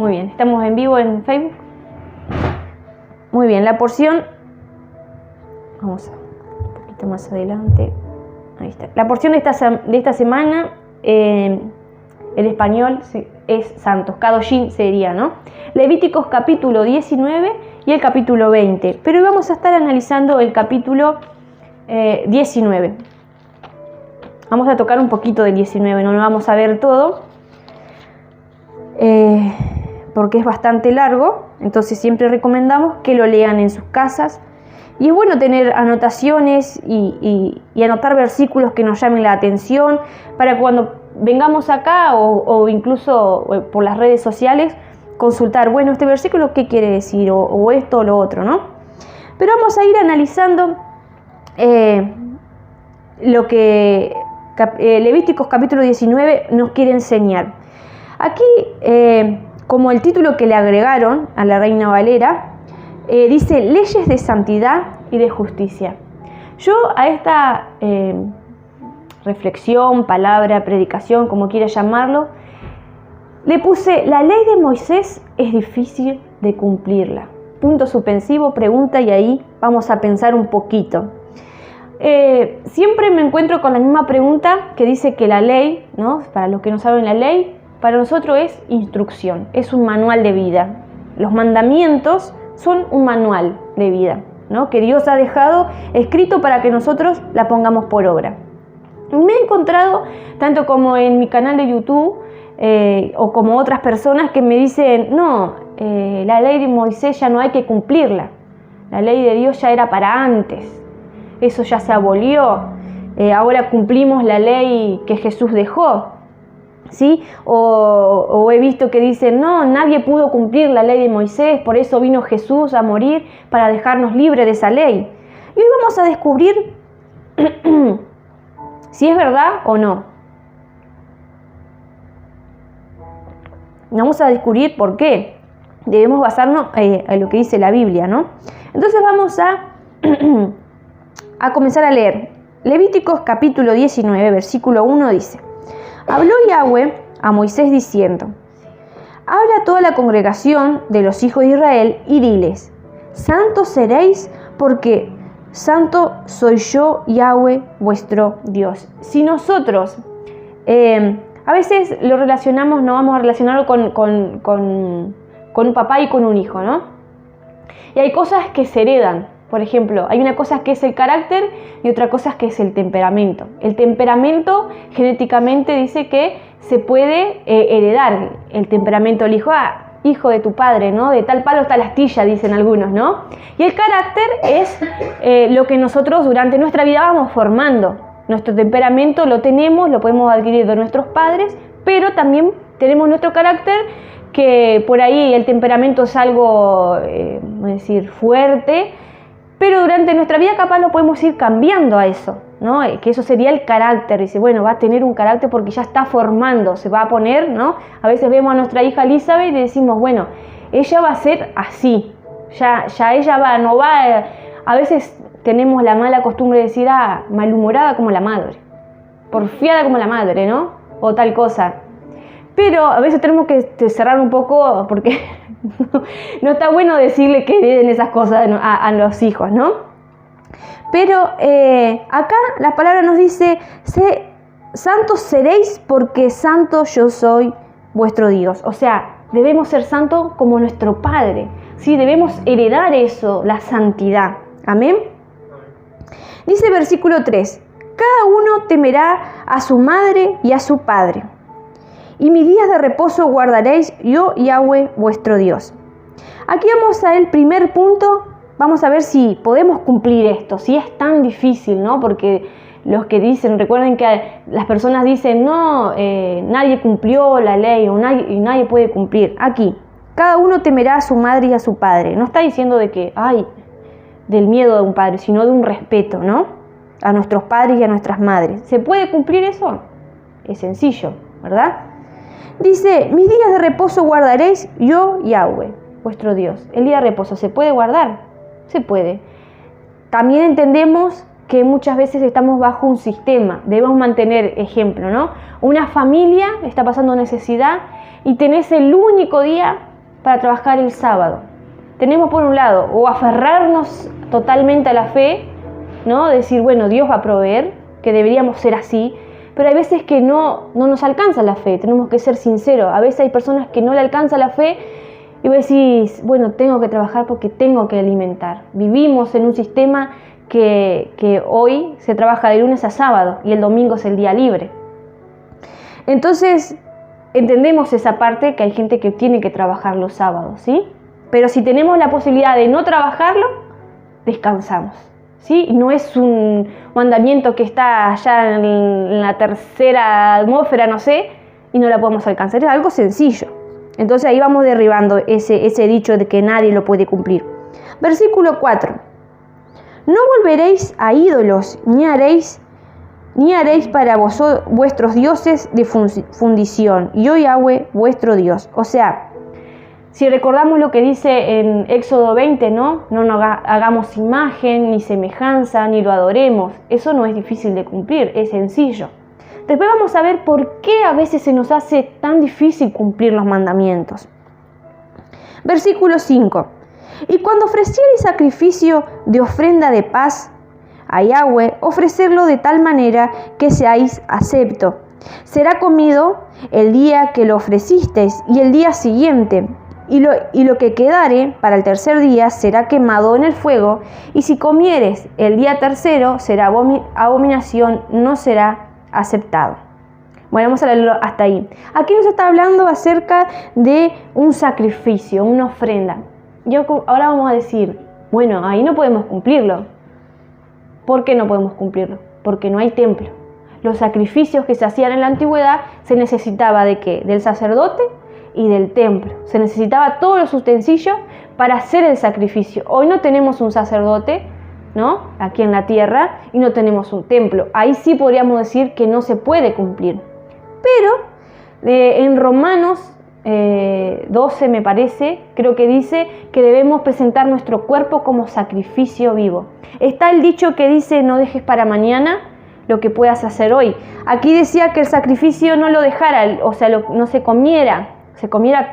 Muy bien, estamos en vivo en Facebook. Muy bien, la porción, vamos a un poquito más adelante. Ahí está. La porción de esta semana, en español, es Santos, Kadoshim sería, ¿no? Levíticos capítulo 19 y el capítulo 20. Pero hoy vamos a estar analizando el capítulo 19. Vamos a tocar un poquito del 19, no lo vamos a ver todo, porque es bastante largo, entonces siempre recomendamos que lo lean en sus casas. Y es bueno tener anotaciones y anotar versículos que nos llamen la atención para cuando vengamos acá o incluso por las redes sociales consultar, bueno, este versículo qué quiere decir o esto o lo otro, ¿no? Pero vamos a ir analizando lo que Levíticos capítulo 19 nos quiere enseñar. Aquí, como el título que le agregaron a la Reina Valera, dice leyes de santidad y de justicia. Yo a esta reflexión, palabra, predicación, como quiera llamarlo, le puse: la ley de Moisés es difícil de cumplirla. Punto suspensivo, pregunta, y ahí vamos a pensar un poquito. Siempre me encuentro con la misma pregunta que dice que la ley, ¿no? Para los que no saben, la ley para nosotros es instrucción, es un manual de vida. Los mandamientos son un manual de vida, ¿no? Que Dios ha dejado escrito para que nosotros la pongamos por obra. Me he encontrado, tanto como en mi canal de YouTube o como otras personas que me dicen, no, la ley de Moisés ya no hay que cumplirla, la ley de Dios ya era para antes, eso ya se abolió, ahora cumplimos la ley que Jesús dejó, ¿sí? O he visto que dicen, no, nadie pudo cumplir la ley de Moisés, por eso vino Jesús a morir para dejarnos libres de esa ley. Y hoy vamos a descubrir si es verdad o no. Vamos a descubrir por qué debemos basarnos en lo que dice la Biblia, ¿no? Entonces vamos a comenzar a leer. Levíticos capítulo 19, versículo 1 dice: habló Yahweh a Moisés diciendo: habla a toda la congregación de los hijos de Israel y diles: santos seréis, porque santo soy yo, Yahweh, vuestro Dios. Si nosotros a veces lo relacionamos, no vamos a relacionarlo con un papá y con un hijo, ¿no? Y hay cosas que se heredan. Por ejemplo, hay una cosa que es el carácter y otra cosa que es el temperamento. El temperamento genéticamente dice que se puede heredar el temperamento del hijo. Hijo de tu padre, ¿no? De tal palo tal astilla, dicen algunos, ¿no? Y el carácter es lo que nosotros durante nuestra vida vamos formando. Nuestro temperamento lo tenemos, lo podemos adquirir de nuestros padres, pero también tenemos nuestro carácter, que por ahí el temperamento es algo, vamos a decir, fuerte, pero durante nuestra vida capaz lo podemos ir cambiando a eso, ¿no? Que eso sería el carácter. Dice, bueno, va a tener un carácter porque ya está formando, se va a poner, ¿no? A veces vemos a nuestra hija Elizabeth y decimos, bueno, ella va a ser así, ya ella no va, a veces tenemos la mala costumbre de decir, malhumorada como la madre, porfiada como la madre, ¿no? O tal cosa. Pero a veces tenemos que cerrar un poco porque no está bueno decirle que hereden esas cosas a los hijos, ¿no? Pero acá la palabra nos dice, santos seréis porque santo yo soy vuestro Dios. O sea, debemos ser santos como nuestro Padre, ¿sí? Debemos heredar eso, la santidad. Amén. Dice versículo 3, cada uno temerá a su madre y a su padre. Y mis días de reposo guardaréis yo, Yahweh, vuestro Dios. Aquí vamos a el primer punto. Vamos a ver si podemos cumplir esto, si es tan difícil, ¿no? Porque los que dicen, recuerden que las personas dicen, no, nadie cumplió la ley y nadie puede cumplir. Aquí, cada uno temerá a su madre y a su padre. No está diciendo de que, del miedo de un padre, sino de un respeto, ¿no? A nuestros padres y a nuestras madres. ¿Se puede cumplir eso? Es sencillo, ¿verdad? Dice, mis días de reposo guardaréis yo, Yahweh, vuestro Dios. El día de reposo, ¿se puede guardar? Se puede. También entendemos que muchas veces estamos bajo un sistema. Debemos mantener ejemplo, ¿no? Una familia está pasando necesidad y tenés el único día para trabajar el sábado. Tenemos por un lado o aferrarnos totalmente a la fe, ¿no? Decir, bueno, Dios va a proveer, que deberíamos ser así, pero hay veces que no nos alcanza la fe, tenemos que ser sinceros. A veces hay personas que no le alcanza la fe y vos decís, bueno, tengo que trabajar porque tengo que alimentar. Vivimos en un sistema que hoy se trabaja de lunes a sábado y el domingo es el día libre. Entonces, entendemos esa parte, que hay gente que tiene que trabajar los sábados, ¿sí? Pero si tenemos la posibilidad de no trabajarlo, descansamos, ¿sí? No es un mandamiento que está allá en la tercera atmósfera, no sé, y no la podemos alcanzar. Es algo sencillo. Entonces ahí vamos derribando ese dicho de que nadie lo puede cumplir. Versículo 4. No volveréis a ídolos, ni haréis para vuestros dioses de fundición. Yo, Yahweh, vuestro Dios. O sea, si recordamos lo que dice en Éxodo 20, no nos hagamos imagen, ni semejanza, ni lo adoremos. Eso no es difícil de cumplir, es sencillo. Después vamos a ver por qué a veces se nos hace tan difícil cumplir los mandamientos. Versículo 5. Y cuando ofreciereis sacrificio de ofrenda de paz a Yahweh, ofrecerlo de tal manera que seáis acepto. Será comido el día que lo ofrecisteis y el día siguiente, y lo que quedare para el tercer día será quemado en el fuego, y si comieres el día tercero será abominación, no será aceptado. Bueno, vamos a leerlo hasta ahí. Aquí nos está hablando acerca de un sacrificio, una ofrenda. Ahora vamos a decir, bueno, ahí no podemos cumplirlo. ¿Por qué no podemos cumplirlo? Porque no hay templo. Los sacrificios que se hacían en la antigüedad se necesitaba ¿de qué? Del sacerdote y del templo. Se necesitaba todos los utensilios para hacer el sacrificio. Hoy no tenemos un sacerdote, ¿no? Aquí en la tierra, y no tenemos un templo. Ahí sí podríamos decir que no se puede cumplir. Pero en Romanos 12 me parece, creo que dice que debemos presentar nuestro cuerpo como sacrificio vivo. Está el dicho que dice, no dejes para mañana lo que puedas hacer hoy. Aquí decía que el sacrificio no lo dejara, o sea, no se comiera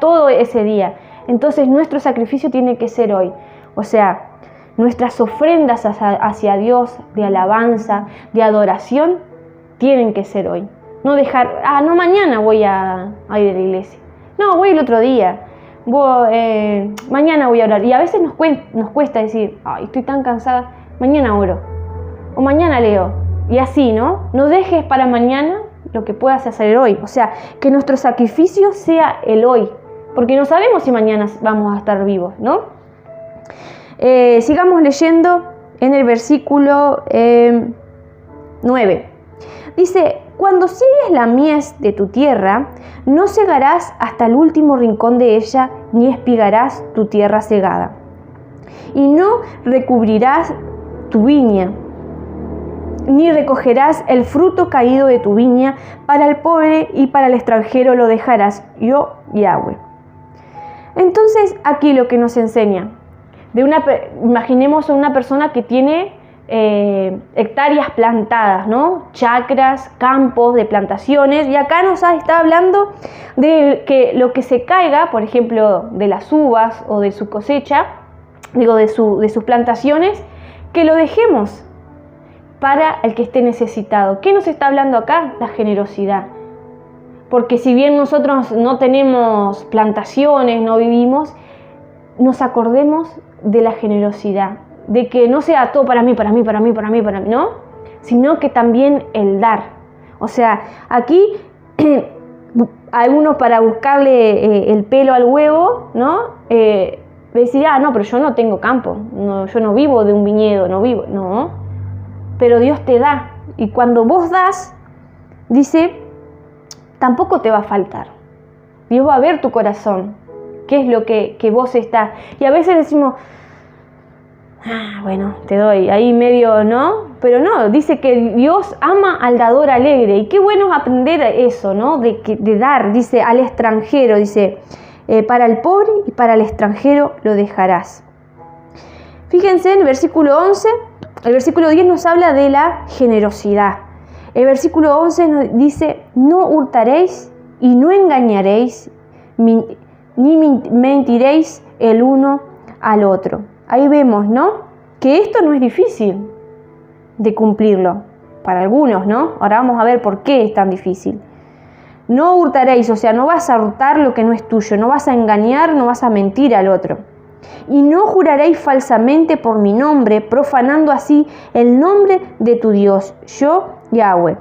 todo ese día. Entonces nuestro sacrificio tiene que ser hoy. O sea, nuestras ofrendas hacia Dios, de alabanza, de adoración, tienen que ser hoy. No dejar, no, mañana voy a ir a la iglesia. No, voy el otro día. Mañana voy a orar. Y a veces nos cuesta decir, ay, estoy tan cansada, mañana oro. O mañana leo. Y así, ¿no? No dejes para mañana lo que puedas hacer hoy. O sea, que nuestro sacrificio sea el hoy. Porque no sabemos si mañana vamos a estar vivos, ¿no? Sigamos leyendo en el versículo 9. Dice, cuando sigues la mies de tu tierra, no segarás hasta el último rincón de ella, ni espigarás tu tierra segada. Y no recubrirás tu viña, ni recogerás el fruto caído de tu viña, para el pobre y para el extranjero lo dejarás, yo, Yahweh. Entonces, aquí lo que nos enseña, imaginemos a una persona que tiene hectáreas plantadas, ¿no? Chacras, campos de plantaciones, y acá nos está hablando de que lo que se caiga, por ejemplo, de las uvas o de su cosecha, de sus plantaciones, que lo dejemos para el que esté necesitado. ¿Qué nos está hablando acá? La generosidad. Porque si bien nosotros no tenemos plantaciones, no vivimos, nos acordemos de la generosidad, de que no sea todo para mí, ¿no? Sino que también el dar. O sea, aquí algunos para buscarle el pelo al huevo, ¿no? Decir, no, pero yo no tengo campo, no, yo no vivo de un viñedo, no. Pero Dios te da, y cuando vos das, dice, tampoco te va a faltar. Dios va a ver tu corazón, qué es lo que vos estás. Y a veces decimos, bueno, te doy, ahí medio, ¿no? Pero no, dice que Dios ama al dador alegre. Y qué bueno es aprender eso, ¿no? De dar, dice, al extranjero, dice, para el pobre y para el extranjero lo dejarás. Fíjense en el versículo 11, el versículo 10 nos habla de la generosidad. El versículo 11 nos dice, no hurtaréis y no engañaréis, ni mentiréis el uno al otro. Ahí vemos, ¿no? Que esto no es difícil de cumplirlo. Para algunos, ¿no? Ahora vamos a ver por qué es tan difícil. No hurtaréis, o sea, no vas a hurtar lo que no es tuyo, no vas a engañar, no vas a mentir al otro. Y no juraréis falsamente por mi nombre, profanando así el nombre de tu Dios, yo, Yahweh.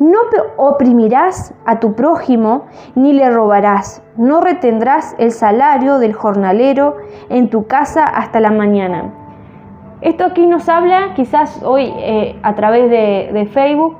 No oprimirás a tu prójimo, ni le robarás. No retendrás el salario del jornalero en tu casa hasta la mañana. Esto aquí nos habla, quizás hoy a través de Facebook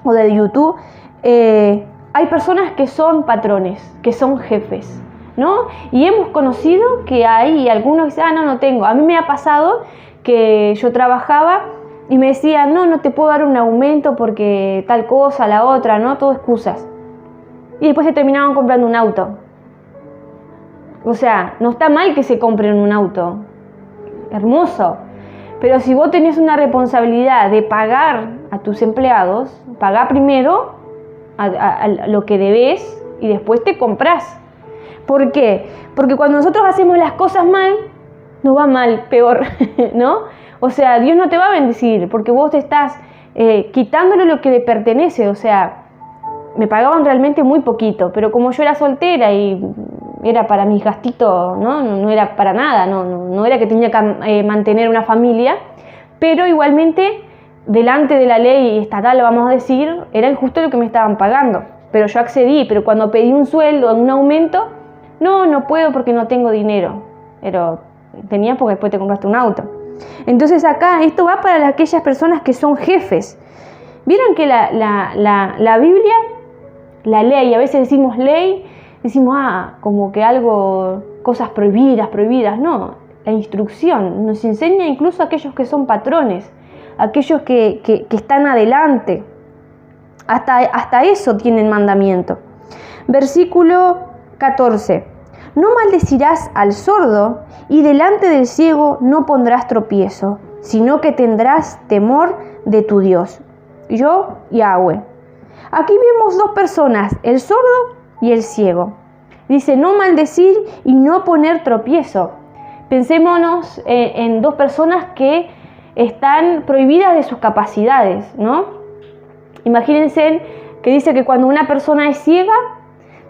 o de YouTube, hay personas que son patrones, que son jefes, ¿no? Y hemos conocido que hay algunos que dicen, no tengo. A mí me ha pasado que yo trabajaba y me decían, no te puedo dar un aumento porque tal cosa, la otra, ¿no? Todo excusas. Y después se terminaban comprando un auto. O sea, no está mal que se compren un auto. Hermoso. Pero si vos tenés una responsabilidad de pagar a tus empleados, pagá primero a lo que debes y después te comprás. ¿Por qué? Porque cuando nosotros hacemos las cosas mal, nos va mal, peor, ¿no? O sea, Dios no te va a bendecir porque vos te estás quitándole lo que le pertenece. O sea, me pagaban realmente muy poquito, pero como yo era soltera y era para mis gastitos, no era para nada, no era que tenía que mantener una familia, pero igualmente delante de la ley estatal, vamos a decir, era injusto lo que me estaban pagando, pero yo accedí. Pero cuando pedí un sueldo, un aumento, no puedo porque no tengo dinero, pero tenías porque después te compraste un auto. Entonces acá esto va para aquellas personas que son jefes. Vieron que la Biblia, la ley, a veces decimos ley, decimos como que algo, cosas prohibidas, no, la instrucción nos enseña incluso a aquellos que son patrones, aquellos que están adelante, hasta eso tienen mandamiento. Versículo 14. No maldecirás al sordo y delante del ciego no pondrás tropiezo, sino que tendrás temor de tu Dios, yo, Yahweh. Aquí vemos dos personas, el sordo y el ciego. Dice no maldecir y no poner tropiezo. Pensémonos en dos personas que están prohibidas de sus capacidades, ¿no? Imagínense que dice que cuando una persona es ciega,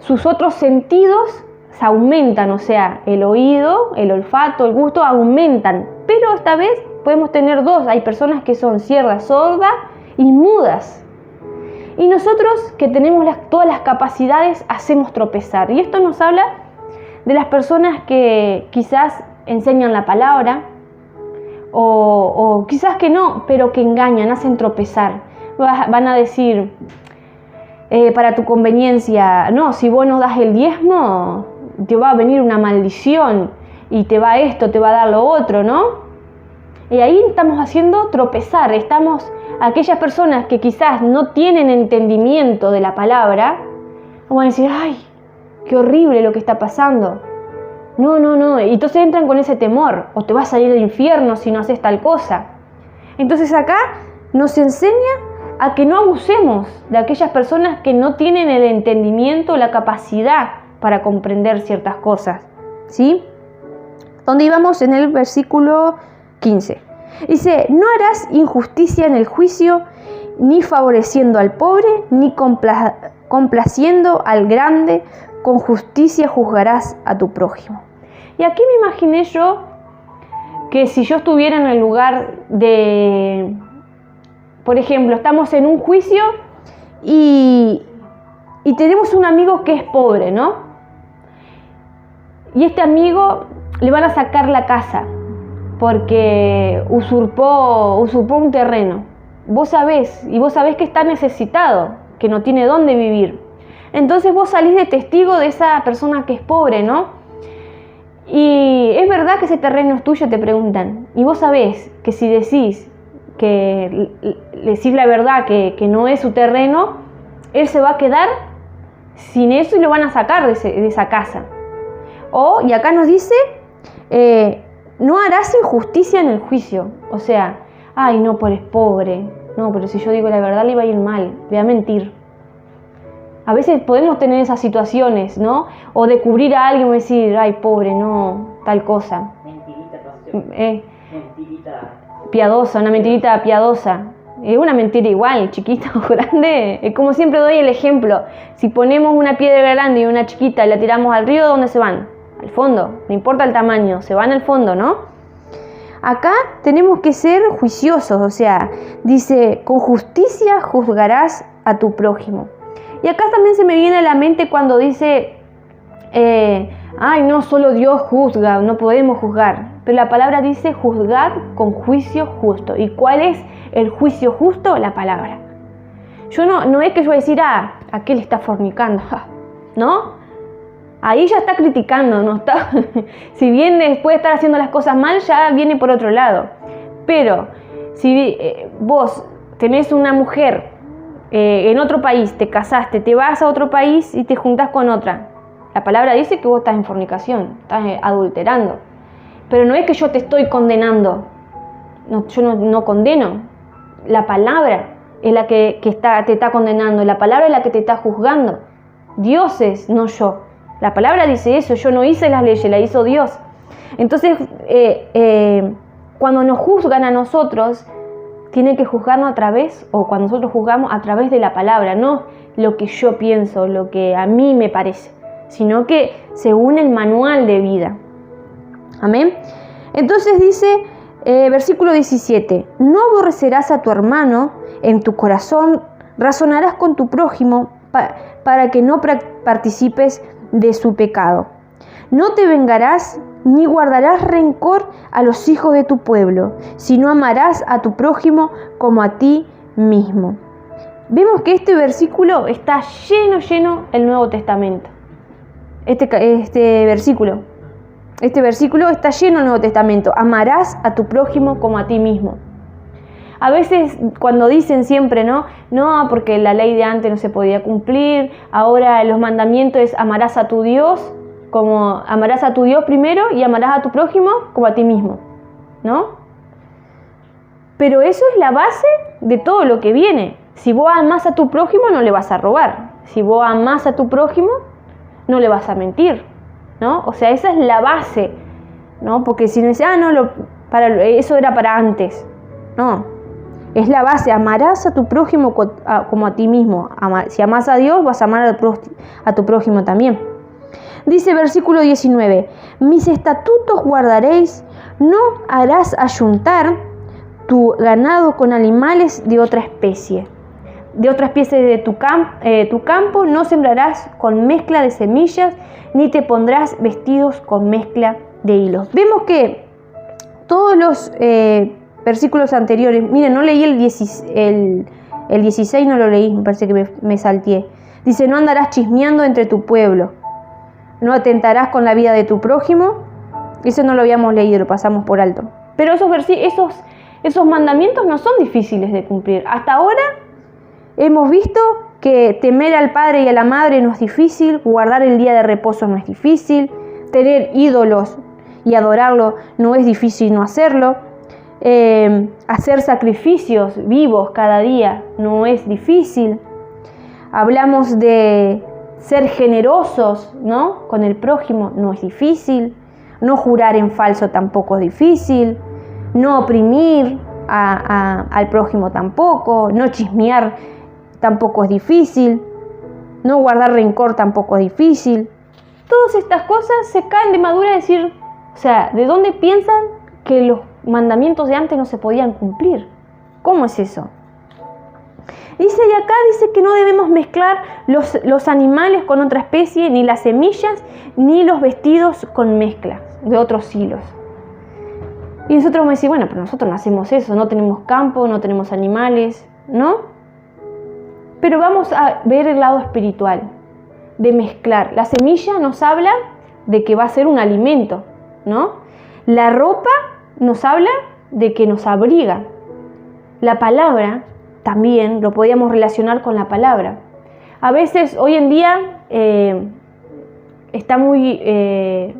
sus otros sentidos se aumentan, o sea, el oído, el olfato, el gusto aumentan. Pero esta vez podemos tener dos. Hay personas que son ciegas, sordas y mudas. Y nosotros que tenemos todas las capacidades hacemos tropezar. Y esto nos habla de las personas que quizás enseñan la palabra o quizás que no, pero que engañan, hacen tropezar. Van a decir, para tu conveniencia, no, si vos no das el diezmo, te va a venir una maldición y te va esto, te va a dar lo otro, ¿no? Y ahí estamos haciendo tropezar, aquellas personas que quizás no tienen entendimiento de la palabra, van a decir, ay, qué horrible lo que está pasando. No, y entonces entran con ese temor, o te vas a ir al infierno si no haces tal cosa. Entonces acá nos enseña a que no abusemos de aquellas personas que no tienen el entendimiento, la capacidad para comprender ciertas cosas, ¿sí? Donde íbamos en el versículo 15. Dice, no harás injusticia en el juicio, ni favoreciendo al pobre, ni complaciendo al grande, con justicia juzgarás a tu prójimo. Y aquí me imaginé yo que si yo estuviera en el lugar de, por ejemplo, estamos en un juicio y tenemos un amigo que es pobre, ¿no? Y este amigo le van a sacar la casa porque usurpó un terreno. Vos sabés que está necesitado, que no tiene dónde vivir. Entonces vos salís de testigo de esa persona que es pobre, ¿no? Y es verdad que ese terreno es tuyo, te preguntan. Y vos sabés que si decís la verdad que no es su terreno, él se va a quedar sin eso y lo van a sacar de esa casa. Y acá nos dice, no harás injusticia en el juicio. O sea, ay, no, pero es pobre. No, pero si yo digo la verdad le va a ir mal, le va a mentir. A veces podemos tener esas situaciones, ¿no? O de cubrir a alguien y decir, ay, pobre, no, tal cosa. Mentirita, mentirita piadosa, una mentirita piadosa. Es una mentira igual, chiquita o grande. Es como siempre doy el ejemplo. Si ponemos una piedra grande y una chiquita y la tiramos al río, ¿dónde se van? Al fondo. No importa el tamaño, se van al fondo, ¿no? Acá tenemos que ser juiciosos, o sea, dice, con justicia juzgarás a tu prójimo. Y acá también se me viene a la mente cuando dice, ay, no, solo Dios juzga, no podemos juzgar. Pero la palabra dice juzgar con juicio justo. ¿Y cuál es el juicio justo? La palabra. Yo no es que yo voy a decir, aquel está fornicando, ¿no? Ahí ya está criticando, no está. Si bien después de estar haciendo las cosas mal, ya viene por otro lado. Pero si vos tenés una mujer en otro país, te casaste, te vas a otro país y te juntás con otra, la palabra dice que vos estás en fornicación, estás adulterando. Pero no es que yo te estoy condenando, yo no condeno. La palabra es la que te está condenando, la palabra es la que te está juzgando. Dios es, no yo. La palabra dice eso, yo no hice las leyes, la hizo Dios. Entonces, cuando nos juzgan a nosotros, tienen que juzgarnos a través, o cuando nosotros juzgamos, a través de la palabra, no lo que yo pienso, lo que a mí me parece, sino que según el manual de vida. Amén. Entonces dice, versículo 17, no aborrecerás a tu hermano en tu corazón, razonarás con tu prójimo para que no participes de su pecado. No te vengarás ni guardarás rencor a los hijos de tu pueblo, sino amarás a tu prójimo como a ti mismo. Vemos que este versículo está lleno el Nuevo Testamento. Este versículo está lleno el Nuevo Testamento. Amarás a tu prójimo como a ti mismo. A veces cuando dicen siempre, no, porque la ley de antes no se podía cumplir, ahora los mandamientos es amarás a tu Dios, como amarás a tu Dios primero y amarás a tu prójimo como a ti mismo, ¿no? Pero eso es la base de todo lo que viene. Si vos amás a tu prójimo, no le vas a robar. Si vos amás a tu prójimo, no le vas a mentir, ¿no? O sea, esa es la base, ¿no? Porque si no dice, eso era para antes, no. Es la base, amarás a tu prójimo como a ti mismo. Si amás a Dios, vas a amar a tu prójimo también. Dice versículo 19, mis estatutos guardaréis, no harás ayuntar tu ganado con animales de otra especie. De otra especie de tu campo no sembrarás con mezcla de semillas, ni te pondrás vestidos con mezcla de hilos. Vemos que todos los versículos anteriores, miren, no leí el 16, no lo leí, me parece que me salteé. Dice, no andarás chismeando entre tu pueblo, no atentarás con la vida de tu prójimo. Eso no lo habíamos leído, lo pasamos por alto. Pero esos mandamientos no son difíciles de cumplir. Hasta ahora hemos visto que temer al padre y a la madre no es difícil, guardar el día de reposo no es difícil, tener ídolos y adorarlo no es difícil no hacerlo. Hacer sacrificios vivos cada día no es difícil. Hablamos de ser generosos, ¿no? Con el prójimo no es difícil. No jurar en falso tampoco es difícil. No oprimir al prójimo tampoco. No chismear tampoco es difícil. No guardar rencor tampoco es difícil. Todas estas cosas se caen de madura decir, o sea, ¿de dónde piensan que los mandamientos de antes no se podían cumplir? ¿Cómo es eso? Dice, y acá dice que no debemos mezclar los animales con otra especie, ni las semillas, ni los vestidos con mezclas de otros hilos. Y nosotros vamos a decir, bueno, pero nosotros no hacemos eso, no tenemos campo, no tenemos animales, ¿no? Pero vamos a ver el lado espiritual, de mezclar. La semilla nos habla de que va a ser un alimento, ¿no? La ropa nos habla de que nos abriga. La palabra también lo podíamos relacionar con la palabra. A veces, hoy en día, está muy de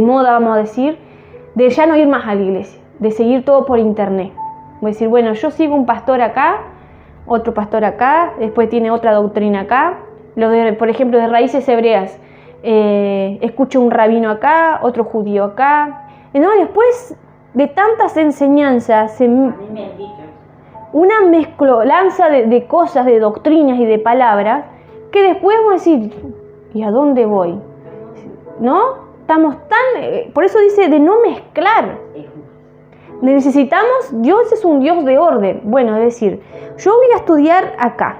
moda, vamos a decir, de ya no ir más a la iglesia, de seguir todo por internet. Voy a decir, bueno, yo sigo un pastor acá, otro pastor acá, después tiene otra doctrina acá. Por ejemplo, de raíces hebreas, escucho un rabino acá, otro judío acá. No, después de tantas enseñanzas, una mezcolanza de cosas, de doctrinas y de palabras, que después vamos a decir, ¿y a dónde voy? ¿No? Estamos tan... Por eso dice de no mezclar. Necesitamos, Dios es un Dios de orden. Bueno, es decir, yo voy a estudiar acá.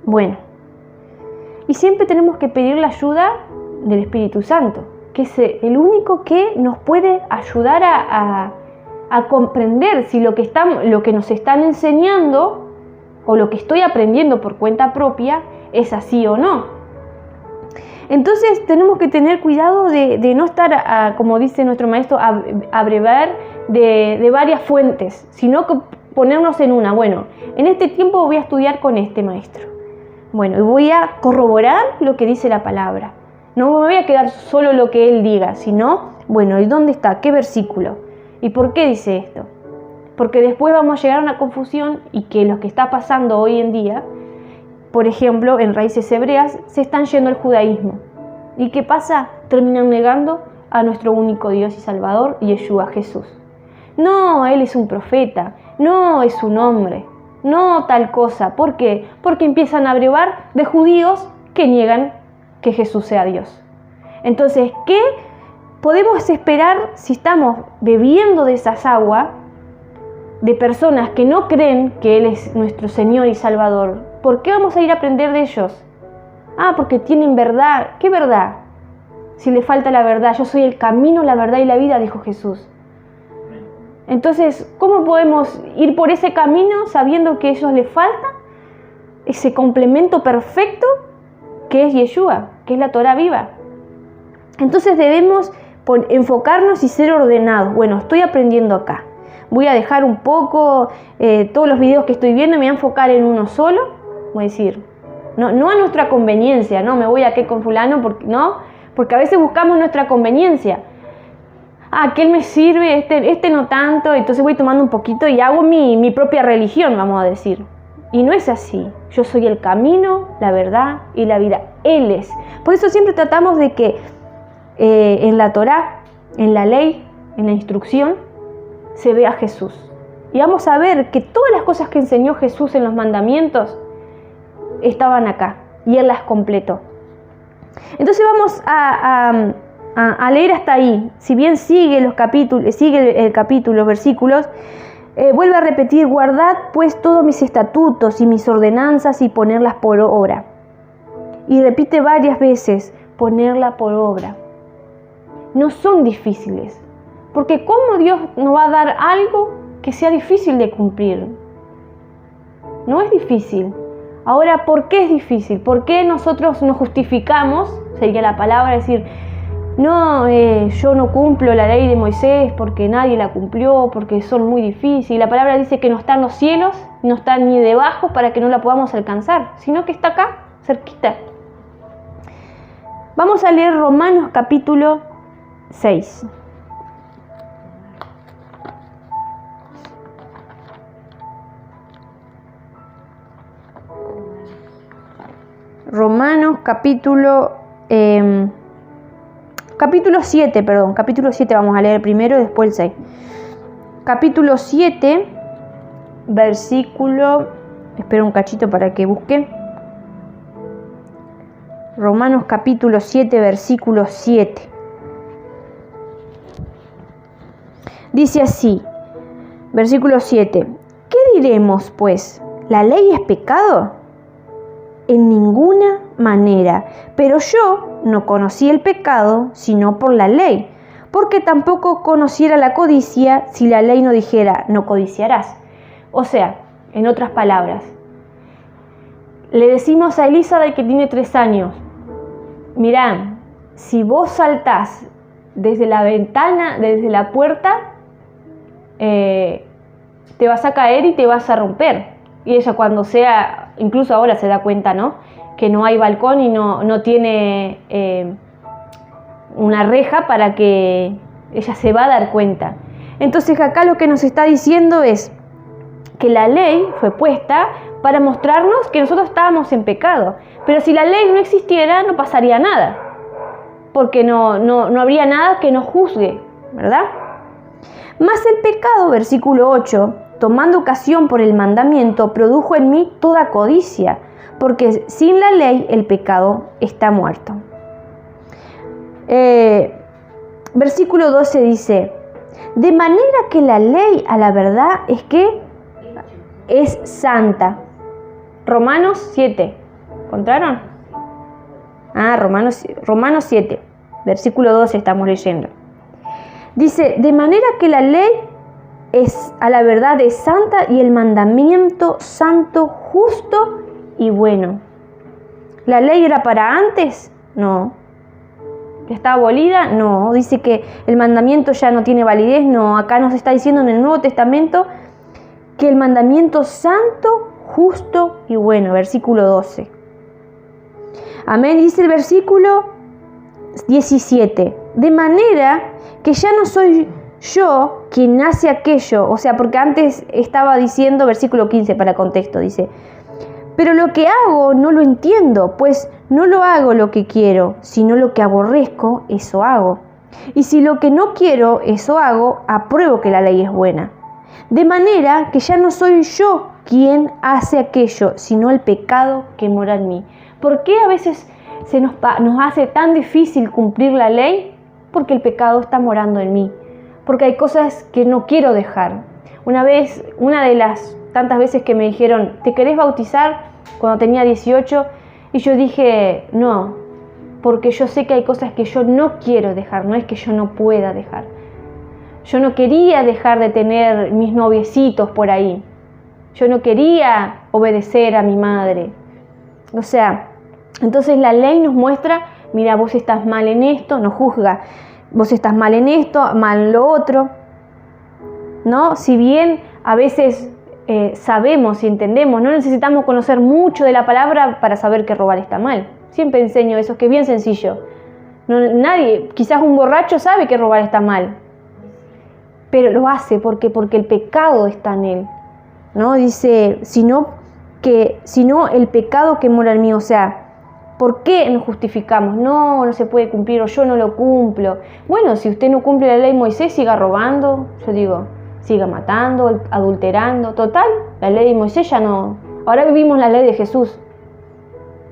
Bueno. Y siempre tenemos que pedir la ayuda del Espíritu Santo, que es el único que nos puede ayudar a comprender si lo que nos están enseñando o lo que estoy aprendiendo por cuenta propia es así o no. Entonces tenemos que tener cuidado de no estar, como dice nuestro maestro, a brevar de varias fuentes, sino que ponernos en una. Bueno, en este tiempo voy a estudiar con este maestro. Bueno, y voy a corroborar lo que dice la palabra. No me voy a quedar solo lo que él diga, sino, bueno, ¿y dónde está? ¿Qué versículo? ¿Y por qué dice esto? Porque después vamos a llegar a una confusión y que lo que está pasando hoy en día, por ejemplo, en raíces hebreas, se están yendo al judaísmo. ¿Y qué pasa? Terminan negando a nuestro único Dios y Salvador, Yeshua, Jesús. No, Él es un profeta, no es un hombre, no tal cosa. ¿Por qué? Porque empiezan a brevar de judíos que niegan que Jesús sea Dios. Entonces, ¿qué podemos esperar si estamos bebiendo de esas aguas de personas que no creen que Él es nuestro Señor y Salvador? ¿Por qué vamos a ir a aprender de ellos? Porque tienen verdad. ¿Qué verdad? Si le falta la verdad. Yo soy el camino, la verdad y la vida, dijo Jesús. Entonces, ¿cómo podemos ir por ese camino sabiendo que a ellos les falta ese complemento perfecto que es Yeshua, que es la Torah viva? Entonces debemos enfocarnos y ser ordenados. Bueno, estoy aprendiendo acá. Voy a dejar un poco todos los videos que estoy viendo y me voy a enfocar en uno solo. Voy a decir, no a nuestra conveniencia, no me voy a qué con fulano, porque a veces buscamos nuestra conveniencia. Aquel me sirve, este no tanto, entonces voy tomando un poquito y hago mi propia religión, vamos a decir. Y no es así. Yo soy el camino, la verdad y la vida. Él es. Por eso siempre tratamos de que en la Torá, en la ley, en la instrucción, se vea Jesús. Y vamos a ver que todas las cosas que enseñó Jesús en los mandamientos estaban acá. Y Él las completó. Entonces vamos a leer hasta ahí. Si bien sigue el capítulo, versículos, vuelve a repetir: guardad pues todos mis estatutos y mis ordenanzas y ponerlas por obra. Y repite varias veces: ponerla por obra. No son difíciles, porque ¿cómo Dios nos va a dar algo que sea difícil de cumplir? No es difícil. Ahora, ¿por qué es difícil? ¿Por qué nosotros nos justificamos? Sería la palabra decir: no, yo no cumplo la ley de Moisés porque nadie la cumplió, porque son muy difíciles. La palabra dice que no está en los cielos, no está ni debajo para que no la podamos alcanzar, sino que está acá, cerquita. Vamos a leer Romanos capítulo 6. Romanos capítulo 7, capítulo 7 vamos a leer primero, después el 6. Capítulo 7, versículo, espero un cachito para que busque. Romanos capítulo 7, versículo 7. Dice así, versículo 7. ¿Qué diremos, pues? ¿La ley es pecado? En ninguna manera. Pero yo no conocí el pecado sino por la ley, porque tampoco conociera la codicia si la ley no dijera: no codiciarás. O sea, en otras palabras, le decimos a Elizabeth, que tiene 3 años: mirá, si vos saltás desde la ventana, desde la puerta, te vas a caer y te vas a romper. Y ella, cuando sea, incluso ahora se da cuenta, ¿no?, que no hay balcón y no tiene una reja para que ella se va a dar cuenta. Entonces acá lo que nos está diciendo es que la ley fue puesta para mostrarnos que nosotros estábamos en pecado. Pero si la ley no existiera, no pasaría nada, porque no habría nada que nos juzgue, ¿verdad? Mas el pecado, versículo 8, tomando ocasión por el mandamiento, produjo en mí toda codicia, porque sin la ley el pecado está muerto. Versículo 12 dice, de manera que la ley a la verdad es que es santa. Romanos 7, ¿encontraron? Romanos 7, versículo 12 estamos leyendo. Dice, de manera que la ley es a la verdad es santa y el mandamiento santo, justo y bueno. ¿La ley era para antes? No. ¿Está abolida? No. Dice que el mandamiento ya no tiene validez. No. Acá nos está diciendo en el Nuevo Testamento que el mandamiento santo, justo y bueno. Versículo 12. Amén. Dice el versículo 17. De manera que ya no soy yo quien hace aquello. O sea, porque antes estaba diciendo, versículo 15 para contexto, dice, pero lo que hago no lo entiendo, pues no lo hago lo que quiero, sino lo que aborrezco, eso hago. Y si lo que no quiero, eso hago, apruebo que la ley es buena. De manera que ya no soy yo quien hace aquello, sino el pecado que mora en mí. ¿Por qué a veces se nos hace tan difícil cumplir la ley? Porque el pecado está morando en mí. Porque hay cosas que no quiero dejar. Una de las tantas veces que me dijeron, ¿te querés bautizar? Cuando tenía 18, y yo dije, no, porque yo sé que hay cosas que yo no quiero dejar, no es que yo no pueda dejar. Yo no quería dejar de tener mis noviecitos por ahí. Yo no quería obedecer a mi madre. O sea, entonces la ley nos muestra, mira, vos estás mal en esto, nos juzga. Vos estás mal en esto, mal en lo otro, ¿no? Si bien a veces sabemos y entendemos, no necesitamos conocer mucho de la palabra para saber que robar está mal. Siempre enseño eso, que es bien sencillo. Nadie, quizás un borracho sabe que robar está mal, pero lo hace porque el pecado está en él, ¿no? Dice, sino el pecado que mora en mí, o sea, ¿por qué nos justificamos? No se puede cumplir o yo no lo cumplo. Bueno, si usted no cumple la ley de Moisés, siga robando, yo digo, siga matando, adulterando. Total, la ley de Moisés ya no. Ahora vivimos la ley de Jesús.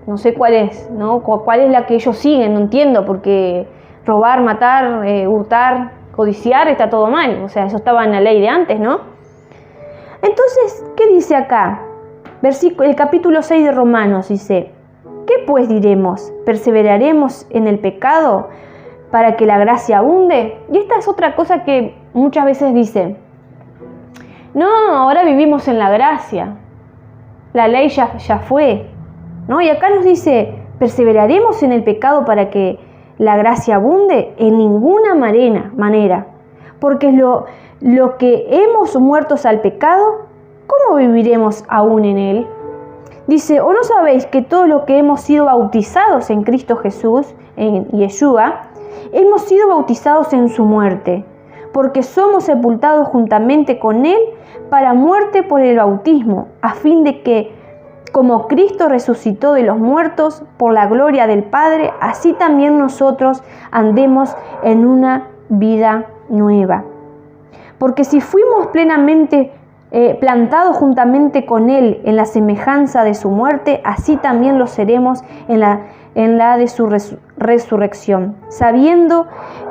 No sé cuál es, ¿no? ¿Cuál es la que ellos siguen? No entiendo, porque robar, matar, hurtar, codiciar está todo mal. O sea, eso estaba en la ley de antes, ¿no? Entonces, ¿qué dice acá? El capítulo 6 de Romanos dice, ¿qué pues diremos? ¿Perseveraremos en el pecado para que la gracia abunde? Y esta es otra cosa que muchas veces dicen. No, ahora vivimos en la gracia. La ley ya fue, ¿no? Y acá nos dice, ¿perseveraremos en el pecado para que la gracia abunde? En ninguna manera. Porque lo que hemos muertos al pecado, ¿cómo viviremos aún en él? Dice, ¿o no sabéis que todos los que hemos sido bautizados en Cristo Jesús, en Yeshua, hemos sido bautizados en su muerte? Porque somos sepultados juntamente con Él para muerte por el bautismo, a fin de que, como Cristo resucitó de los muertos por la gloria del Padre, así también nosotros andemos en una vida nueva. Porque si fuimos plenamente plantados juntamente con Él en la semejanza de su muerte, así también lo seremos en la de su resurrección, sabiendo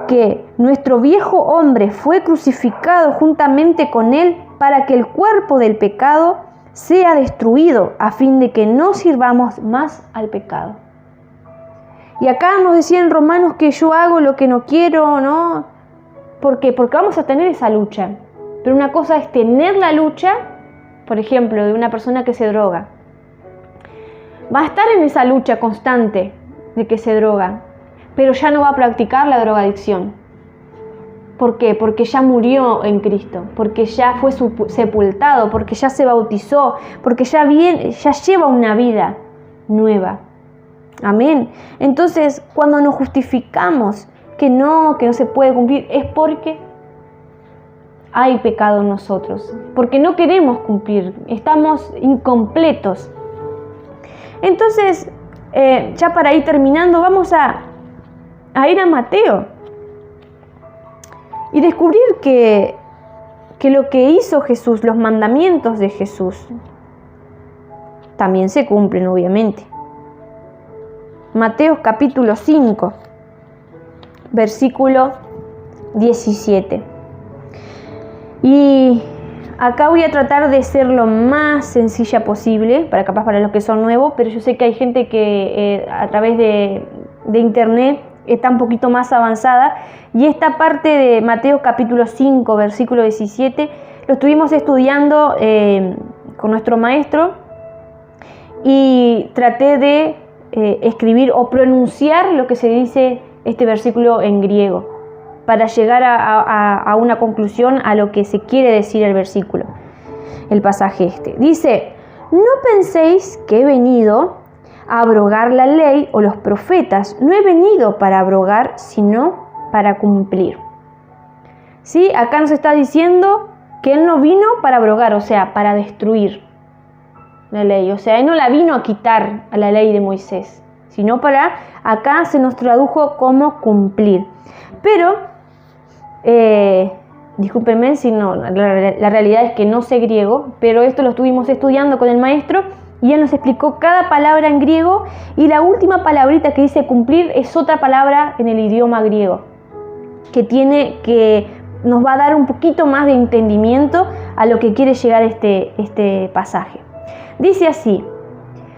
que nuestro viejo hombre fue crucificado juntamente con Él para que el cuerpo del pecado sea destruido, a fin de que no sirvamos más al pecado. Y acá nos decía en Romanos que yo hago lo que no quiero, ¿no? ¿Por qué? Porque vamos a tener esa lucha. Pero una cosa es tener la lucha, por ejemplo, de una persona que se droga. Va a estar en esa lucha constante de que se droga, pero ya no va a practicar la drogadicción. ¿Por qué? Porque ya murió en Cristo, porque ya fue sepultado, porque ya se bautizó, porque ya lleva una vida nueva. Amén. Entonces, cuando nos justificamos que no se puede cumplir, es porque hay pecado en nosotros, porque no queremos cumplir, estamos incompletos. Entonces, ya para ir terminando, vamos a ir a Mateo y descubrir que lo que hizo Jesús, los mandamientos de Jesús, también se cumplen, obviamente. Mateo capítulo 5, versículo 17. Y acá voy a tratar de ser lo más sencilla posible, para los que son nuevos, pero yo sé que hay gente que a través de internet está un poquito más avanzada. Y esta parte de Mateo capítulo 5, versículo 17, lo estuvimos estudiando con nuestro maestro y traté de escribir o pronunciar lo que se dice este versículo en griego, para llegar a una conclusión a lo que se quiere decir el versículo, el pasaje este. Dice: no penséis que he venido a abrogar la ley o los profetas. No he venido para abrogar, sino para cumplir. ¿Sí? Acá nos está diciendo que Él no vino para abrogar, o sea, para destruir la ley. O sea, Él no la vino a quitar a la ley de Moisés, sino acá se nos tradujo como cumplir. Pero, discúlpenme si no, la realidad es que no sé griego, pero esto lo estuvimos estudiando con el maestro y él nos explicó cada palabra en griego, y la última palabrita que dice cumplir es otra palabra en el idioma griego, que nos va a dar un poquito más de entendimiento a lo que quiere llegar este pasaje. Dice así: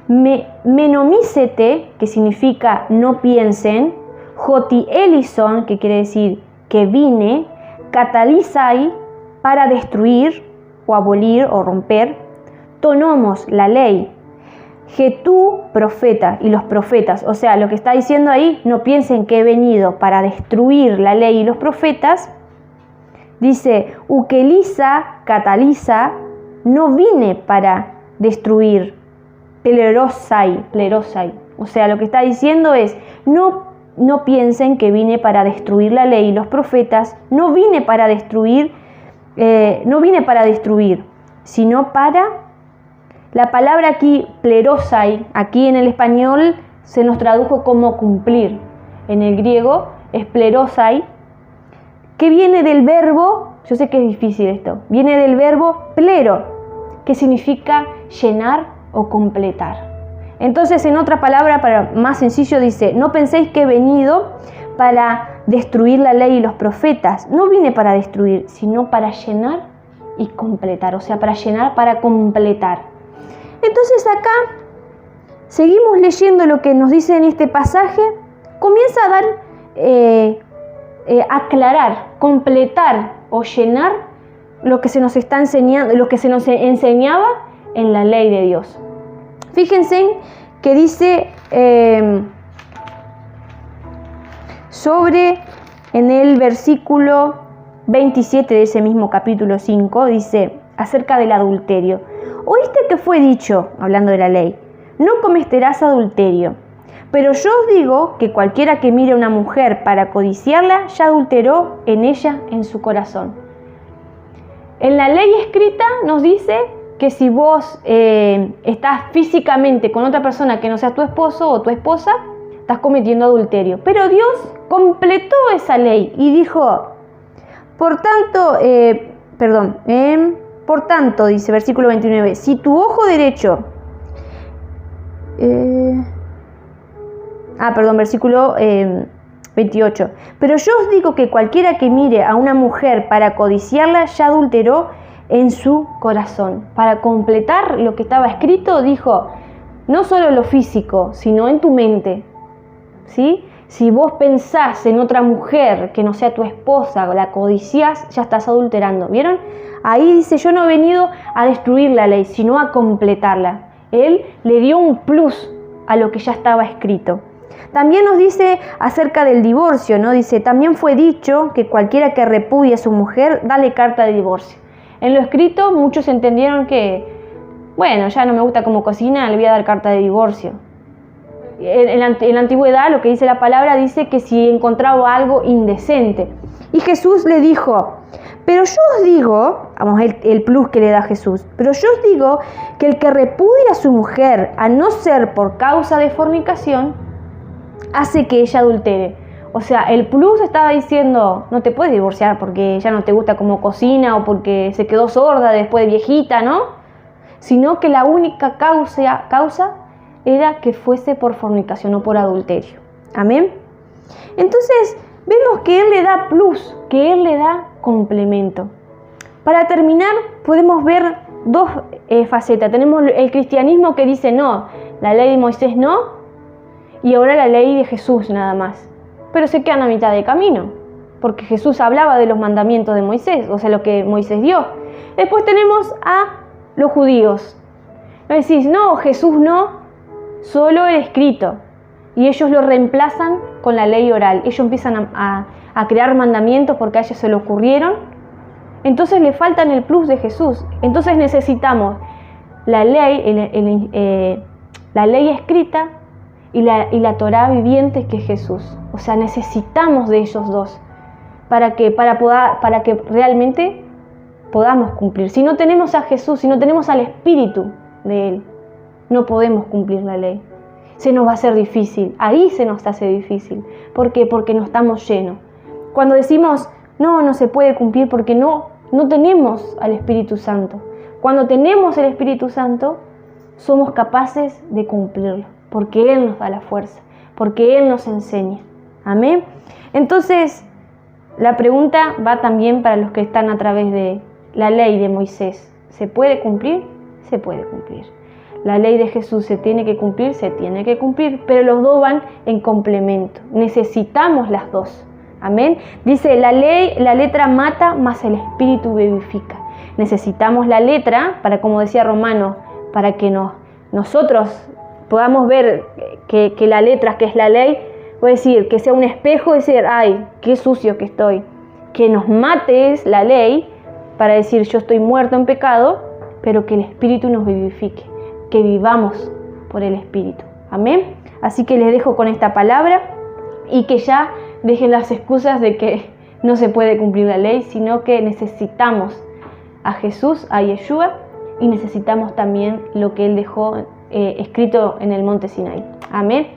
menomícete, que significa no piensen; joti elison, que quiere decir que vine; catalizai, para destruir o abolir o romper; tonomos, la ley; getú, profeta, y los profetas. O sea, lo que está diciendo ahí, no piensen que he venido para destruir la ley y los profetas. Dice, ukeliza, cataliza, no vine para destruir, plerosai. O sea, lo que está diciendo es, no piensen que vine para destruir la ley y los profetas. No vine para destruir, sino para... La palabra aquí, plerosai, aquí en el español se nos tradujo como cumplir. En el griego es plerosai, que viene del verbo, yo sé que es difícil esto, viene del verbo plero, que significa llenar o completar. Entonces, en otra palabra, para más sencillo, dice: no penséis que he venido para destruir la ley y los profetas. No vine para destruir, sino para llenar y completar. O sea, para llenar, para completar. Entonces acá seguimos leyendo lo que nos dice en este pasaje. Comienza a dar, aclarar, completar o llenar lo que se nos está enseñando, lo que se nos enseñaba en la ley de Dios. Fíjense que dice en el versículo 27 de ese mismo capítulo 5, dice acerca del adulterio: oíste que fue dicho, hablando de la ley, no cometerás adulterio. Pero yo os digo que cualquiera que mire a una mujer para codiciarla, ya adulteró en ella en su corazón. En la ley escrita nos dice que si vos estás físicamente con otra persona que no sea tu esposo o tu esposa, estás cometiendo adulterio. Pero Dios completó esa ley y dijo, por tanto, dice versículo 29, si tu ojo derecho... versículo 28. Pero yo os digo que cualquiera que mire a una mujer para codiciarla, ya adulteró en su corazón. Para completar lo que estaba escrito, dijo, no solo lo físico, sino en tu mente. ¿Sí? Si vos pensás en otra mujer que no sea tu esposa, la codiciás, ya estás adulterando. ¿Vieron? Ahí dice, yo no he venido a destruir la ley, sino a completarla. Él le dio un plus a lo que ya estaba escrito. También nos dice acerca del divorcio, ¿no? Dice, también fue dicho que cualquiera que repudie a su mujer, dale carta de divorcio. En lo escrito muchos entendieron que, bueno, ya no me gusta cómo cocina, le voy a dar carta de divorcio. En la antigüedad, lo que dice la palabra, dice que si encontraba algo indecente. Y Jesús le dijo, Pero yo os digo, vamos, el plus que le da Jesús, pero yo os digo que el que repudia a su mujer a no ser por causa de fornicación, hace que ella adultere. O sea, el plus estaba diciendo, no te puedes divorciar porque ya no te gusta cómo cocina o porque se quedó sorda después de viejita, ¿no? Sino que la única causa era que fuese por fornicación o por adulterio. Amén. Entonces, vemos que Él le da plus, que Él le da complemento. Para terminar, podemos ver dos facetas. Tenemos el cristianismo que dice no, la ley de Moisés no, y ahora la ley de Jesús nada más. Pero se quedan a mitad de camino, porque Jesús hablaba de los mandamientos de Moisés, o sea, lo que Moisés dio. Después tenemos a los judíos. No decís, no, Jesús no, solo el escrito. Y ellos lo reemplazan con la ley oral. Ellos empiezan a crear mandamientos porque a ellos se le ocurrieron. Entonces le faltan el plus de Jesús. Entonces necesitamos la ley, la ley escrita y la Torá viviente que es Jesús. O sea, necesitamos de ellos dos para que realmente podamos cumplir. Si no tenemos a Jesús, si no tenemos al Espíritu de Él, no podemos cumplir la ley. Se nos va a hacer difícil, ahí se nos hace difícil. ¿Por qué? Porque no estamos llenos. Cuando decimos, no se puede cumplir porque no tenemos al Espíritu Santo. Cuando tenemos el Espíritu Santo, somos capaces de cumplirlo, porque Él nos da la fuerza, porque Él nos enseña. Amén. Entonces, la pregunta va también para los que están a través de la ley de Moisés. ¿Se puede cumplir? Se puede cumplir. La ley de Jesús se tiene que cumplir, pero los dos van en complemento. Necesitamos las dos. Amén. Dice, la letra mata, mas el Espíritu vivifica. Necesitamos la letra para, como decía Romano, para que nosotros podamos ver que la letra, que es la ley, puede decir, que sea un espejo y decir, ay, qué sucio que estoy. Que nos mate es la ley para decir, yo estoy muerto en pecado, pero que el Espíritu nos vivifique, que vivamos por el Espíritu. Amén. Así que les dejo con esta palabra y que ya dejen las excusas de que no se puede cumplir la ley, sino que necesitamos a Jesús, a Yeshua, y necesitamos también lo que Él dejó escrito en el monte Sinaí. Amén.